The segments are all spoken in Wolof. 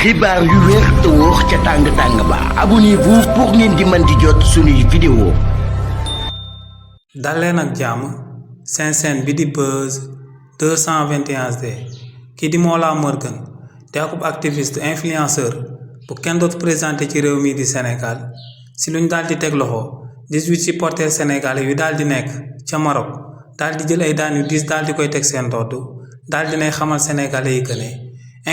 xibaar yu wér te wóor ca tàng ba abonnez-vous pour ngeen di mën di jot suñuy vidéo. daleen ak jàmm seen chaîne bi di Buzz 221HD kii di Mollah Morgun di akub activiste influenceur bu kenn dootu présenté ci réew mi di Sénégal si luñ daal di teg loxo 18 supporters sénégalais yu daal di nekk ca Maroc daal di jël ay daan yu diis daal di koy teg seen ndodd daal di nay xamal sénégalais yi que ne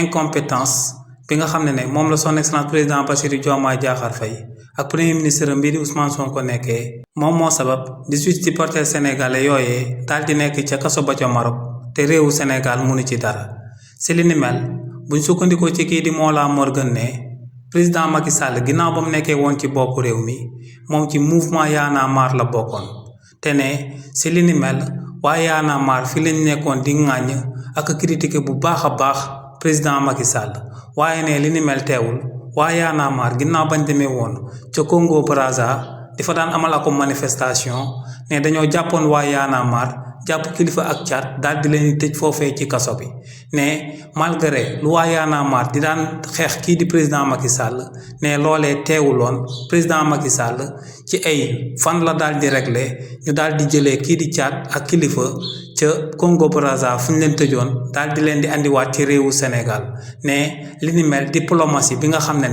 incompétence bi nga xam ne moom la son excellence président Bassirou Diomaye Diakhar Faye ak premier ministre bii di Ousmane Sonko nekkee moom moo sabab 18 supporters sénégalais yooyee daal di nekk ca kaso ba ca Maroc te réewu Sénégal mënu ci dara si li ni mel buñ sukkandikoo ci kii di Mollah Morgun ne président Macky Sall ginnaaw ba mu nekkee woon ci bopp réew mi moom ci mouvement Y'en a marre la bokkoon te ne si li ni mel waaye Y'en a marre fi lañ nekkoon di ŋàññ ak critiquer bu baax a baax président Macky Sall waaye ne li ni mel teewul waaye Y'en a marre ginnaaw bañ demee woon ca Congo Brazza di fa daan amal ako manifestation ne dañoo jàppoon waaye Y'en a marre jàpp kilifa ak caat daal di leen tëj foofee ci kaso bi ne malgré lu waaye Y'en a marre di daan xeex kii di président Macky Sall ne loolee teewuloon président Macky Sall ci ay fan la daal di régler ñu daal di jëlee kii di caat ak kilifa ca Congo Brazza fu ñu leen tëjoon daal di leen di andiwaat ci réewu Sénégal ne li ni mel diplomatie bi nga xam ne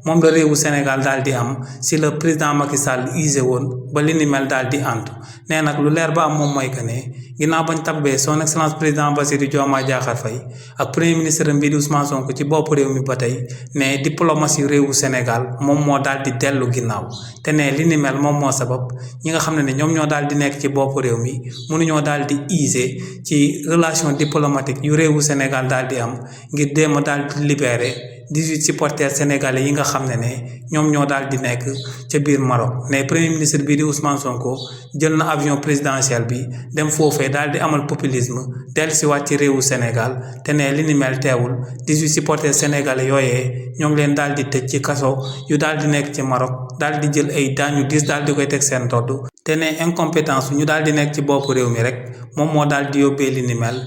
moom la réewu Sénégal daal di am si le président Macky Sall usé woon ba li ni mel daal di antu nee nag lu leer ba am moom mooy que ne ginnaaw bañ tabbee son excellence président Bassirou Diomaye Diakhar Faye ak premier ministre mbii di Ousmane Sonko ci bopp réew mi ba tey ne diplomatie réewu Sénégal moom moo daal di dellu ginnaaw te ne li ni mel moom moo sabab ñi nga xam ne ñoom ñoo daal di nekk ci bopp réew mi mënuñoo daal di ci relation diplomatique yu réewu Sénégal daal di am ngir déem a daal di libérer 18 supporters sénégalais yi nga xam ne ñoom ñoo daal di nekk ca biir Maroc ne premier ministre bii di Ousmane Sonko jël na avion présidentiel bi dem foofee daal di amal populisme dellusiwaat ci réewu Sénégal te ne li ni mel teewul 18 supporters sénégalais yooyee ñoo ngi leen daal di tëj ci kaso yu daal di nekk ci Maroc daal di jël ay daan yu diis daal di koy teg seen ndodd te ne incompétence ñu daal di nekk ci bopp réew mi rek moom moo daal di yóbbee li ni mel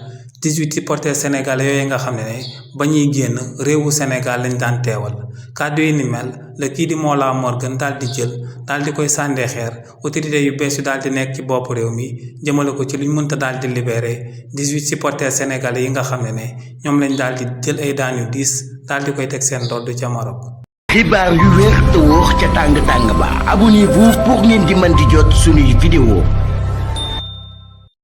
18 supporters sénégalais yooyu nga xam ne ba ñuy génn réewu Sénégal lañ daan teewal kàddu yi ni mel la kii di Mollah Morgun daal di jël daal di koy sàndee xeer autorité yu bees yu daal di nekk ci bopp réew mi jëmale ko ci luñ mënta daal di libérer 18 supporters sénégalais yi nga xam ne ñoom lañ daal di jël ay daan yu diis daal di koy teg seen ndodd ca Maroc. xibaar yu wér te wóor ca tàng ba abonnez-vous pour ngeen di mën di jot suñuy vidéo.